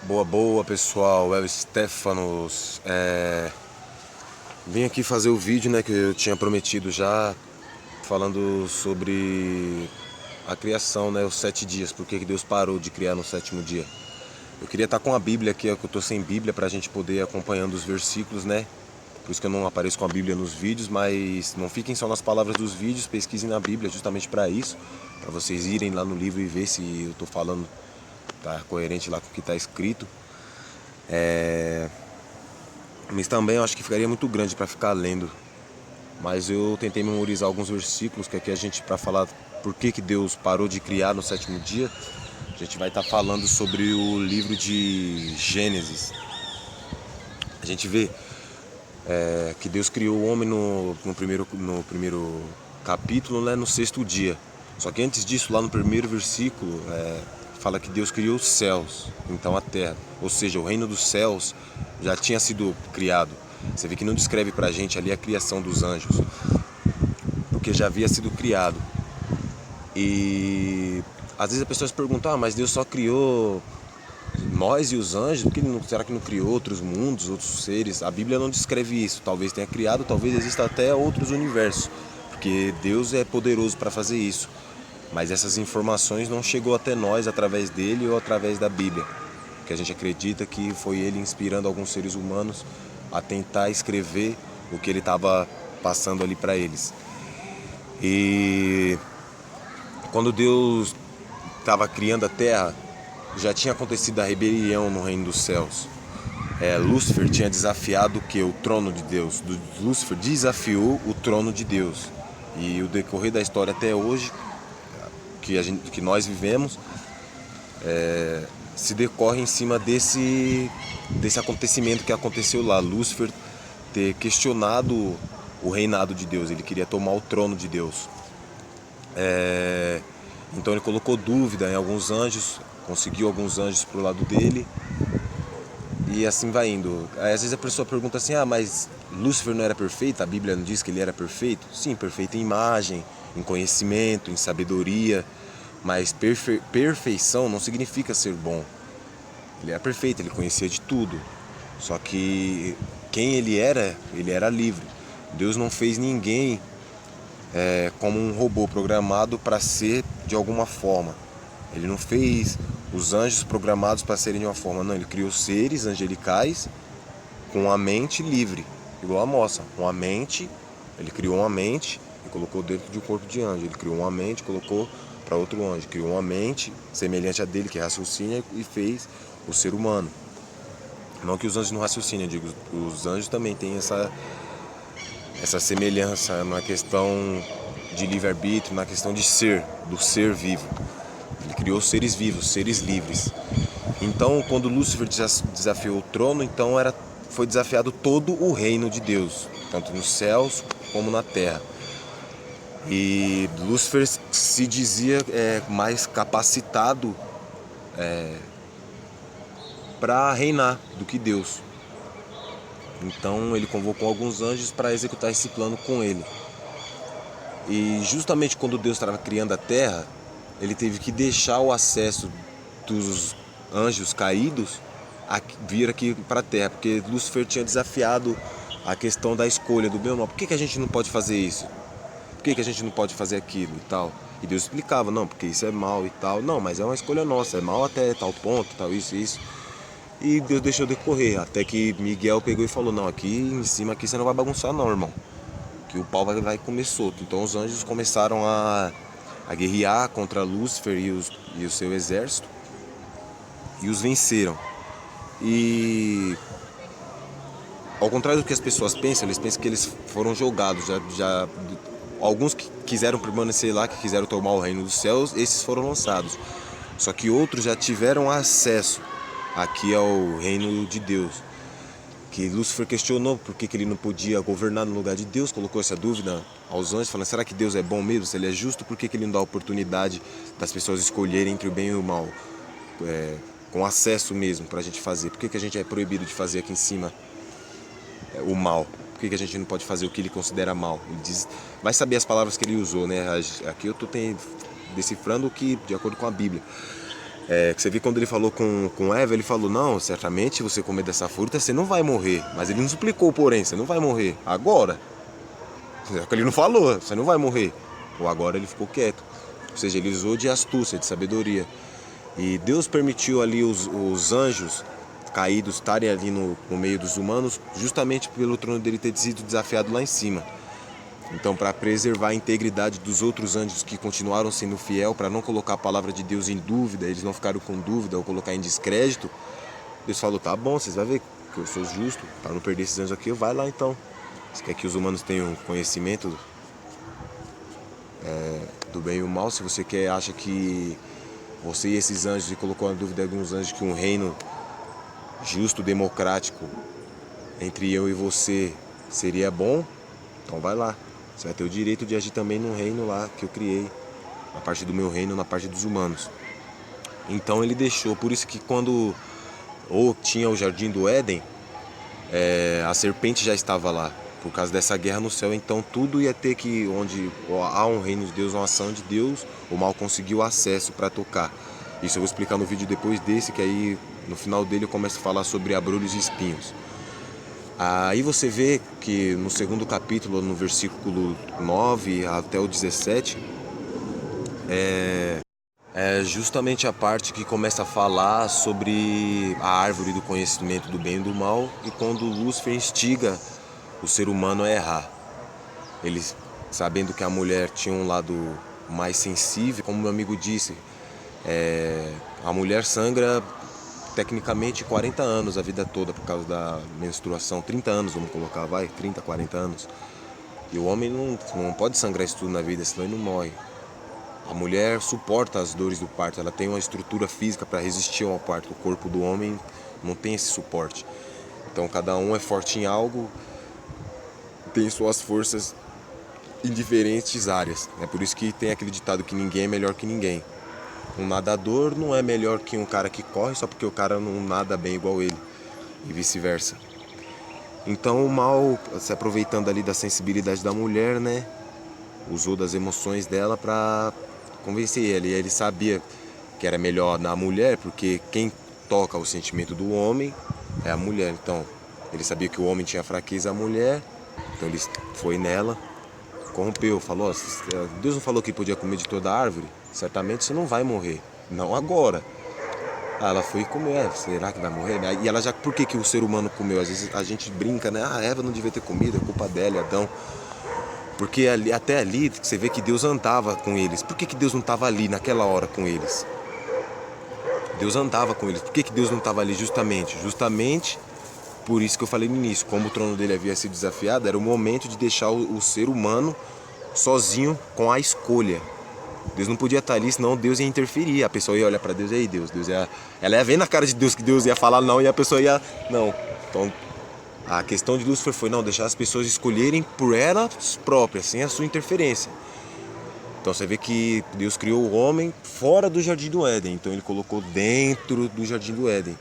Boa, pessoal, é o Stefanos. Vim aqui fazer o vídeo, né, que eu tinha prometido já, falando sobre a criação, né, os 7 dias, por que Deus parou de criar no sétimo dia. Eu queria estar com a Bíblia aqui, que eu tô sem Bíblia, pra gente poder ir acompanhando os versículos, né. Por isso que eu não apareço com a Bíblia nos vídeos, mas não fiquem só nas palavras dos vídeos, pesquisem na Bíblia justamente para isso, para vocês irem lá no livro e ver se eu tô falando tá coerente lá com o que está escrito. Mas também eu acho que ficaria muito grande para ficar lendo. Mas eu tentei memorizar alguns versículos que aqui a gente, para falar por que Deus parou de criar no sétimo dia, a gente vai estar falando sobre o livro de Gênesis. A gente vê que Deus criou o homem no primeiro capítulo, né, no sexto dia. Só que antes disso, lá no primeiro versículo, fala que Deus criou os céus, então a terra. Ou seja, o reino dos céus já tinha sido criado. Você vê que não descreve pra gente ali a criação dos anjos, porque já havia sido criado. E às vezes as pessoas perguntam, mas Deus só criou nós e os anjos, porque será que não criou outros mundos, outros seres? A Bíblia não descreve isso. Talvez tenha criado, talvez exista até outros universos, porque Deus é poderoso para fazer isso. Mas essas informações não chegou até nós através dele ou através da Bíblia, porque a gente acredita que foi ele inspirando alguns seres humanos a tentar escrever o que ele estava passando ali para eles. E quando Deus estava criando a terra, já tinha acontecido a rebelião no reino dos céus. Lúcifer tinha desafiado o trono de Deus. Lúcifer desafiou o trono de Deus. E o decorrer da história até hoje, que nós vivemos, se decorre em cima desse acontecimento que aconteceu lá. Lúcifer ter questionado o reinado de Deus, ele queria tomar o trono de Deus. Então ele colocou dúvida em alguns anjos, conseguiu alguns anjos pro lado dele, e assim vai indo. Aí, às vezes a pessoa pergunta assim, mas Lúcifer não era perfeito? A Bíblia não diz que ele era perfeito? Sim, perfeito em imagem, em conhecimento, em sabedoria, mas perfeição não significa ser bom. Ele era perfeito, ele conhecia de tudo, só que quem ele era livre. Deus não fez ninguém como um robô programado para ser de alguma forma. Ele não fez os anjos programados para serem de uma forma, não. Ele criou seres angelicais com a mente livre, igual a moça. Com a mente, ele criou uma mente e colocou dentro de um corpo de anjo. Ele criou uma mente e colocou para outro anjo. Criou uma mente semelhante a dele, que raciocina, e fez o ser humano. Não que os anjos não raciocinem, eu digo, os anjos também têm essa semelhança na questão de livre-arbítrio, na questão de ser, do ser vivo. Ele criou seres vivos, seres livres. Então, quando Lúcifer desafiou o trono, então foi desafiado todo o reino de Deus, tanto nos céus como na terra. E Lúcifer se dizia mais capacitado para reinar do que Deus. Então ele convocou alguns anjos para executar esse plano com ele. E justamente quando Deus estava criando a terra, ele teve que deixar o acesso dos anjos caídos a vir aqui para a terra, porque Lúcifer tinha desafiado a questão da escolha do bem ou mal. Por que a gente não pode fazer isso? Por que a gente não pode fazer aquilo e tal? E Deus explicava, não, porque isso é mal e tal. Não, mas é uma escolha nossa, é mal até tal ponto, tal, isso. E Deus deixou decorrer, até que Miguel pegou e falou, não, aqui em cima aqui você não vai bagunçar não, irmão, que o pau vai comer solto. Então os anjos começaram a guerrear contra Lúcifer e o seu exército, e os venceram. E ao contrário do que as pessoas pensam, eles pensam que eles foram jogados, alguns que quiseram permanecer lá, que quiseram tomar o reino dos céus, esses foram lançados. Só que outros já tiveram acesso aqui ao reino de Deus, que Lúcifer questionou por que ele não podia governar no lugar de Deus, colocou essa dúvida aos anjos, falando, será que Deus é bom mesmo? Se ele é justo, por que ele não dá a oportunidade das pessoas escolherem entre o bem e o mal? Com acesso mesmo pra gente fazer. Por que a gente é proibido de fazer aqui em cima o mal? Por que a gente não pode fazer o que ele considera mal? Ele diz, vai saber as palavras que ele usou, né? Aqui eu tô decifrando o que, de acordo com a Bíblia. Que você viu quando ele falou com Eva, ele falou, não, certamente você comer dessa fruta, você não vai morrer. Mas ele não explicou, porém, você não vai morrer agora. Ele não falou, você não vai morrer. Ou agora ele ficou quieto. Ou seja, ele usou de astúcia, de sabedoria. E Deus permitiu ali os anjos caídos estarem ali no meio dos humanos, justamente pelo trono dele ter sido desafiado lá em cima. Então, para preservar a integridade dos outros anjos que continuaram sendo fiel, para não colocar a palavra de Deus em dúvida, eles não ficaram com dúvida ou colocar em descrédito, Deus falou, tá bom, vocês vão ver que eu sou justo, para não perder esses anjos aqui, vai lá então. Você quer que os humanos tenham conhecimento do bem e o mal? Se você acha que você e esses anjos, e colocou na dúvida alguns anjos, que um reino justo, democrático, entre eu e você seria bom, então vai lá. Você vai ter o direito de agir também no reino lá que eu criei, na parte do meu reino, na parte dos humanos. Então ele deixou, por isso que quando tinha o Jardim do Éden, a serpente já estava lá, por causa dessa guerra no céu. Então tudo ia ter que, onde há um reino de Deus, uma ação de Deus, o mal conseguiu acesso para tocar. Isso eu vou explicar no vídeo depois desse, que aí no final dele eu começo a falar sobre abrolhos e espinhos. Aí você vê que no segundo capítulo, no versículo 9 até o 17, é justamente a parte que começa a falar sobre a árvore do conhecimento do bem e do mal, e quando Lúcifer instiga o ser humano a errar. Ele, sabendo que a mulher tinha um lado mais sensível, como meu amigo disse, a mulher sangra tecnicamente 40 anos a vida toda por causa da menstruação, 30 anos vamos colocar, 30, 40 anos. E o homem não pode sangrar isso tudo na vida, senão ele não morre. A mulher suporta as dores do parto, ela tem uma estrutura física para resistir ao parto. O corpo do homem não tem esse suporte. Então cada um é forte em algo, tem suas forças em diferentes áreas. É por isso que tem aquele ditado que ninguém é melhor que ninguém. Um nadador não é melhor que um cara que corre só porque o cara não nada bem igual ele, e vice-versa. Então o mal, se aproveitando ali da sensibilidade da mulher, né, usou das emoções dela para convencer ele. E ele sabia que era melhor na mulher, porque quem toca o sentimento do homem é a mulher. Então ele sabia que o homem tinha fraqueza, a mulher, então ele foi nela, corrompeu, falou, Deus não falou que podia comer de toda a árvore? Certamente você não vai morrer, não agora. Ela foi e comeu, será que vai morrer? E ela já, por que o ser humano comeu? Às vezes a gente brinca, né? Eva não devia ter comido, é culpa dela, Adão. Porque até ali você vê que Deus andava com eles. Por que Deus não estava ali naquela hora com eles? Deus andava com eles. Por que Deus não estava ali justamente? Justamente por isso que eu falei no início, como o trono dele havia sido desafiado, era o momento de deixar o ser humano sozinho com a escolha. Deus não podia estar ali, senão Deus ia interferir. A pessoa ia olhar para Deus, e aí Deus ela ia ver na cara de Deus que Deus ia falar não, e a pessoa ia não. Então a questão de Lúcifer foi não deixar as pessoas escolherem por elas próprias, sem a sua interferência. Então você vê que Deus criou o homem fora do Jardim do Éden, então ele colocou dentro do Jardim do Éden,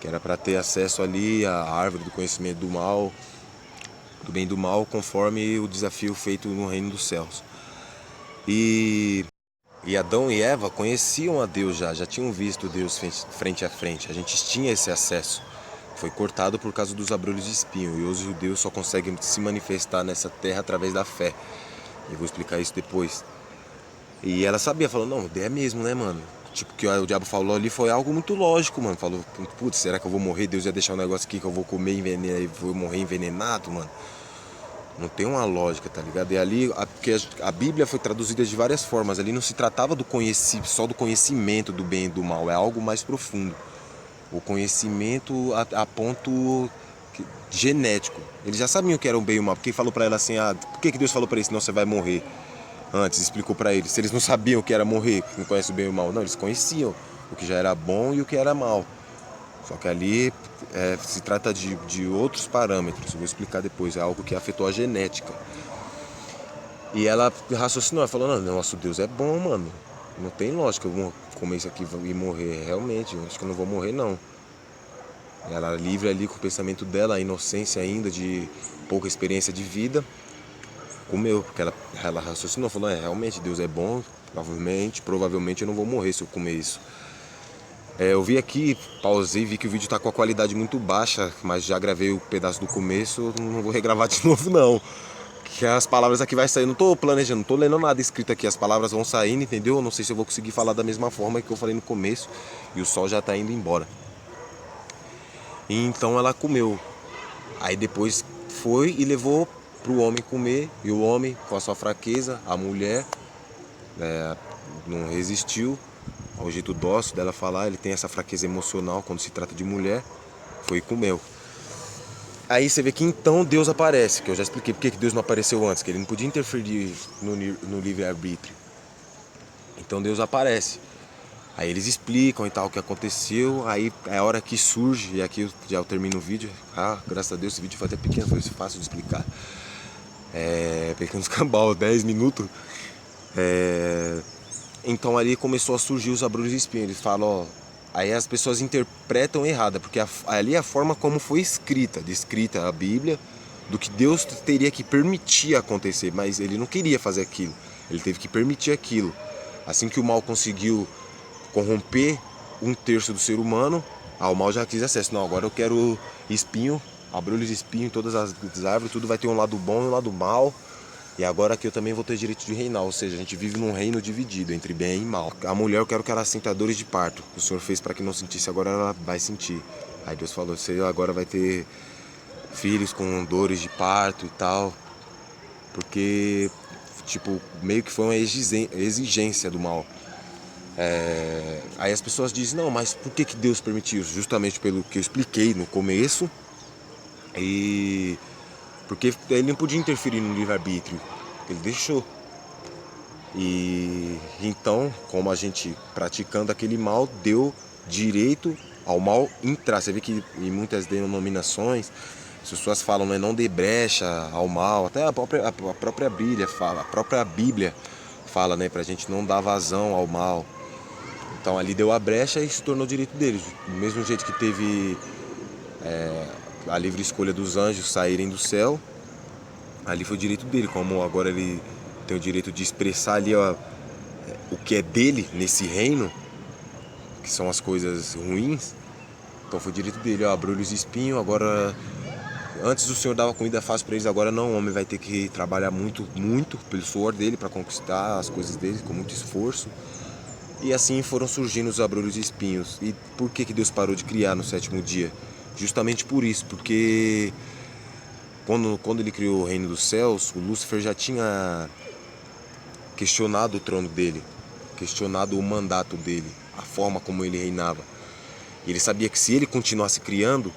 que era para ter acesso ali à árvore do conhecimento do mal, do bem e do mal, conforme o desafio feito no reino dos céus. E Adão e Eva conheciam a Deus já tinham visto Deus frente a frente. A gente tinha esse acesso. Foi cortado por causa dos abrolhos de espinho. E os judeus só conseguem se manifestar nessa terra através da fé. Eu vou explicar isso depois. E ela sabia, falou, não, ideia mesmo, né, mano? Tipo, que o diabo falou ali foi algo muito lógico, mano. Falou, putz, será que eu vou morrer? Deus ia deixar um negócio aqui que eu vou comer e vou morrer envenenado, mano? Não tem uma lógica, tá ligado? E ali, porque a Bíblia foi traduzida de várias formas. Ali não se tratava só do conhecimento do bem e do mal. É algo mais profundo. O conhecimento a ponto genético. Eles já sabiam o que era o bem e o mal. Porque falou pra ela assim, por que Deus falou pra eles, senão você vai morrer? Antes, explicou pra eles. Se eles não sabiam o que era morrer, que não conhece o bem e o mal. Não, eles conheciam o que já era bom e o que era mal. Só que ali se trata de outros parâmetros, eu vou explicar depois, é algo que afetou a genética. E ela raciocinou, ela falou, não, nosso Deus é bom, mano, não tem lógica eu vou comer isso aqui e morrer, realmente, eu acho que eu não vou morrer não. Ela livre ali com o pensamento dela, a inocência ainda, de pouca experiência de vida, comeu, porque ela raciocinou, falou, realmente Deus é bom, provavelmente eu não vou morrer se eu comer isso. Eu vi aqui, pausei, vi que o vídeo tá com a qualidade muito baixa, mas já gravei o pedaço do começo, não vou regravar de novo não. Que as palavras aqui vai sair, não tô planejando, não tô lendo nada escrito aqui, as palavras vão saindo, entendeu? Eu não sei se eu vou conseguir falar da mesma forma que eu falei no começo, e o sol já tá indo embora. E então ela comeu. Aí depois foi e levou pro homem comer, e o homem, com a sua fraqueza, a mulher, não resistiu ao jeito dócil dela falar, ele tem essa fraqueza emocional quando se trata de mulher, foi e comeu. Aí você vê que então Deus aparece, que eu já expliquei porque que Deus não apareceu antes, que ele não podia interferir no livre-arbítrio. Então Deus aparece. Aí eles explicam e tal o que aconteceu, aí é a hora que surge, e aqui já eu termino o vídeo. Graças a Deus esse vídeo foi até pequeno, foi fácil de explicar. Pequenos cambal, 10 minutos. Então ali começou a surgir os abrolhos de espinho. Eles falam, ó, aí as pessoas interpretam errada, porque ali é a forma como foi descrita a Bíblia, do que Deus teria que permitir acontecer, mas ele não queria fazer aquilo, ele teve que permitir aquilo. Assim que o mal conseguiu corromper um terço do ser humano, o mal já quis acesso. Não, agora eu quero espinho, abrolhos de espinho em todas as árvores, tudo vai ter um lado bom e um lado mal. E agora aqui eu também vou ter direito de reinar, ou seja, a gente vive num reino dividido entre bem e mal. A mulher eu quero que ela sinta dores de parto. O Senhor fez para que não sentisse, agora ela vai sentir. Aí Deus falou, você agora vai ter filhos com dores de parto e tal. Porque, tipo, meio que foi uma exigência do mal. Aí as pessoas dizem, não, mas por que Deus permitiu isso? Justamente pelo que eu expliquei no começo. E porque ele não podia interferir no livre-arbítrio, ele deixou. E então, como a gente praticando aquele mal, deu direito ao mal entrar. Você vê que em muitas denominações, as pessoas falam, né, não dê brecha ao mal, até a própria Bíblia fala, né, pra gente não dar vazão ao mal. Então ali deu a brecha e se tornou direito deles. Do mesmo jeito que teve a livre escolha dos anjos saírem do céu, ali foi o direito dele, como agora ele tem o direito de expressar ali, ó, o que é dele nesse reino, que são as coisas ruins. Então foi direito dele, ó, abrolhos de espinho. Agora, antes o Senhor dava comida fácil para eles, agora não, o homem vai ter que trabalhar muito, muito pelo suor dele para conquistar as coisas dele, com muito esforço. E assim foram surgindo os abrolhos de espinhos. E por que Deus parou de criar no sétimo dia? Justamente por isso, porque quando ele criou o reino dos céus, o Lúcifer já tinha questionado o trono dele, questionado o mandato dele, a forma como ele reinava. E ele sabia que se ele continuasse criando,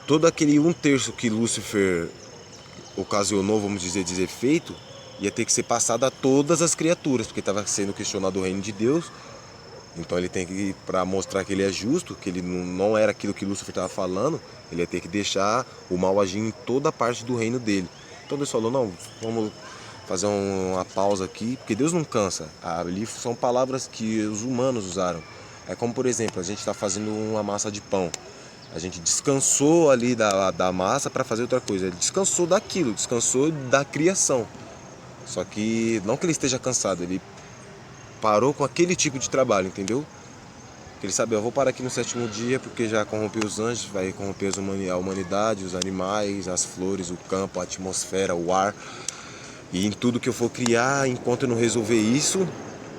todo aquele um terço que Lúcifer ocasionou, vamos dizer, desefeito, ia ter que ser passado a todas as criaturas, porque estava sendo questionado o reino de Deus. Então ele tem que, para mostrar que ele é justo, que ele não era aquilo que Lúcifer estava falando, ele ia ter que deixar o mal agir em toda a parte do reino dele. Então Deus falou, não, vamos fazer uma pausa aqui, porque Deus não cansa. Ali são palavras que os humanos usaram. É como, por exemplo, a gente está fazendo uma massa de pão. A gente descansou ali da massa para fazer outra coisa. Ele descansou daquilo, descansou da criação. Só que não que ele esteja cansado, ele parou com aquele tipo de trabalho, entendeu? Ele sabe, eu vou parar aqui no sétimo dia porque já corrompeu os anjos, vai corromper a humanidade, os animais, as flores, o campo, a atmosfera, o ar. E em tudo que eu for criar, enquanto eu não resolver isso,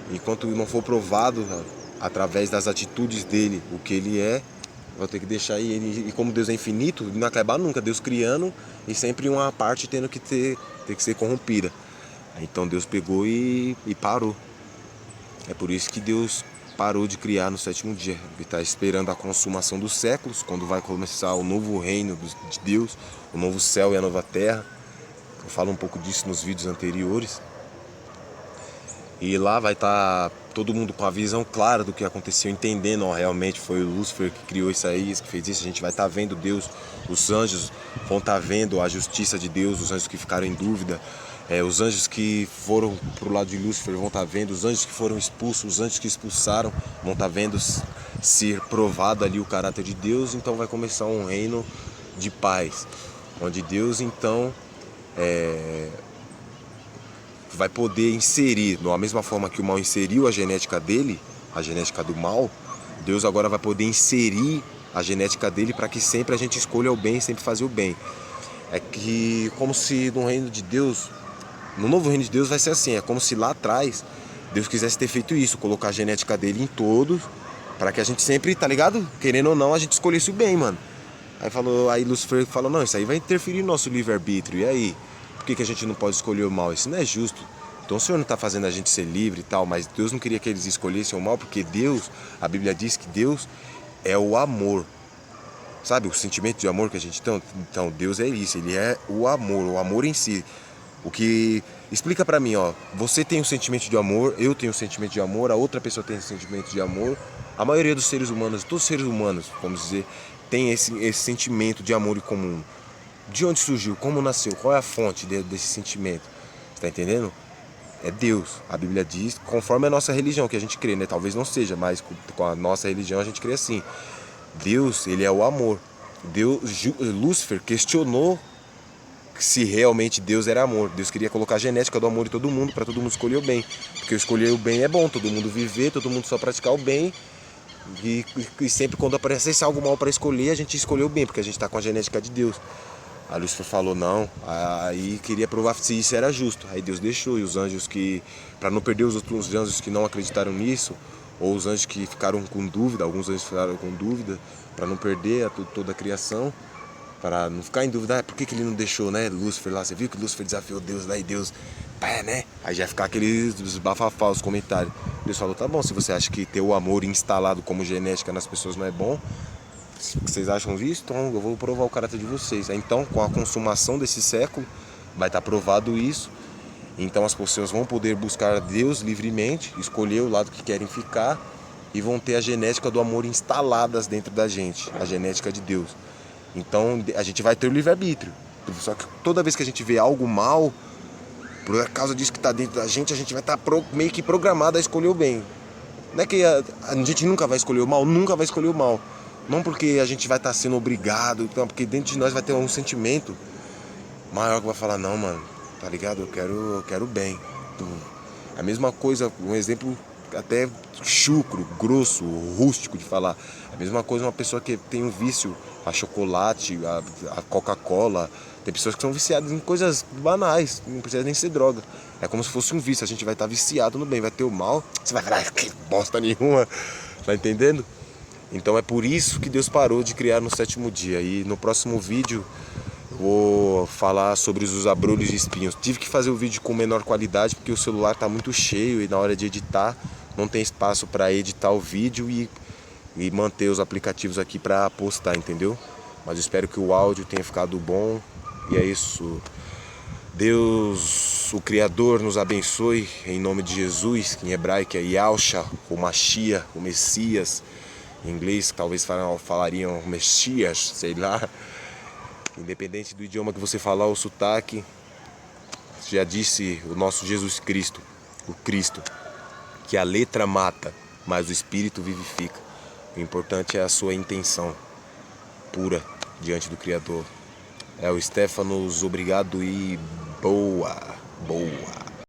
enquanto não for provado através das atitudes dele o que ele é, vou ter que deixar ele. E como Deus é infinito, não vai acabar nunca, Deus criando e sempre uma parte tendo que ter que ser corrompida. Então Deus pegou e parou. É por isso que Deus parou de criar no sétimo dia. Ele está esperando a consumação dos séculos, quando vai começar o novo reino de Deus, o novo céu e a nova terra. Eu falo um pouco disso nos vídeos anteriores. E lá vai estar todo mundo com a visão clara do que aconteceu, entendendo, ó, realmente foi o Lúcifer que criou isso aí, que fez isso. A gente vai estar vendo Deus, os anjos vão estar vendo a justiça de Deus, os anjos que ficaram em dúvida. Os anjos que foram pro lado de Lúcifer vão estar vendo, os anjos que foram expulsos, os anjos que expulsaram vão estar vendo ser provado ali o caráter de Deus. Então vai começar um reino de paz, onde Deus então vai poder inserir, da mesma forma que o mal inseriu a genética dele, a genética do mal, Deus agora vai poder inserir a genética dele para que sempre a gente escolha o bem, sempre fazer o bem. É que como se no reino de Deus, no novo reino de Deus vai ser assim, é como se lá atrás Deus quisesse ter feito isso, colocar a genética dele em todos, para que a gente sempre, tá ligado? Querendo ou não, a gente escolhesse o bem, mano. Aí Lúcifer falou, não, isso aí vai interferir no nosso livre-arbítrio, e aí? Por que a gente não pode escolher o mal? Isso não é justo. Então o Senhor não está fazendo a gente ser livre e tal, mas Deus não queria que eles escolhessem o mal, porque Deus, a Bíblia diz que Deus é o amor. Sabe, o sentimento de amor que a gente tem? Então, Deus é isso, Ele é o amor em si. O que explica pra mim, ó, você tem um sentimento de amor, eu tenho um sentimento de amor, a outra pessoa tem um sentimento de amor. A maioria dos seres humanos, todos os seres humanos, vamos dizer, tem esse sentimento de amor em comum. De onde surgiu? Como nasceu? Qual é a fonte desse sentimento? Você tá entendendo? É Deus. A Bíblia diz, conforme a nossa religião, que a gente crê, né? Talvez não seja, mas com a nossa religião a gente crê assim. Deus, ele é o amor. Lúcifer questionou se realmente Deus era amor. Deus queria colocar a genética do amor em todo mundo, para todo mundo escolher o bem. Porque escolher o bem é bom, todo mundo viver, todo mundo só praticar o bem. E sempre quando aparecesse algo mal para escolher, a gente escolheu o bem, porque a gente está com a genética de Deus. Aí Lúcifer falou não, aí queria provar se isso era justo. Aí Deus deixou, e os anjos que, para não perder os outros anjos que não acreditaram nisso, ou os anjos que ficaram com dúvida, alguns anjos ficaram com dúvida, para não perder toda a criação, para não ficar em dúvida, por que ele não deixou, né, Lúcifer lá, você viu que Lúcifer desafiou Deus lá e Deus, né, aí já ia ficar aqueles bafafá, os comentários. Deus falou, tá bom, se você acha que ter o amor instalado como genética nas pessoas não é bom, vocês acham isso? Então eu vou provar o caráter de vocês. Então, com a consumação desse século, vai estar provado isso. Então as pessoas vão poder buscar Deus livremente, escolher o lado que querem ficar e vão ter a genética do amor instaladas dentro da gente, a genética de Deus. Então a gente vai ter o livre-arbítrio. Só que toda vez que a gente vê algo mal, por causa disso que está dentro da gente, a gente vai estar meio que programado a escolher o bem. Não é que a gente nunca vai escolher o mal, nunca vai escolher o mal. Não porque a gente vai estar sendo obrigado, então, porque dentro de nós vai ter um sentimento maior que vai falar, não, mano, tá ligado? Eu quero bem. A mesma coisa, um exemplo até chucro, grosso, rústico de falar. A mesma coisa uma pessoa que tem um vício a chocolate, a Coca-Cola. Tem pessoas que são viciadas em coisas banais, não precisa nem ser droga. É como se fosse um vício, a gente vai estar viciado no bem, vai ter o mal, você vai falar, que bosta nenhuma, tá entendendo? Então é por isso que Deus parou de criar no 7º dia. E no próximo vídeo vou falar sobre os abrolhos de espinhos. Tive que fazer o vídeo com menor qualidade porque o celular está muito cheio e na hora de editar não tem espaço para editar o vídeo e manter os aplicativos aqui para postar, entendeu? Mas espero que o áudio tenha ficado bom. E é isso. Deus, o Criador, nos abençoe em nome de Jesus, que em hebraico é Yahshua, o Mashiach, o Messias. Em inglês talvez falariam Messias, sei lá. Independente do idioma que você falar, o sotaque, já disse o nosso Jesus Cristo, o Cristo, que a letra mata, mas o Espírito vivifica. O importante é a sua intenção pura diante do Criador. É o Stefanos, obrigado e boa.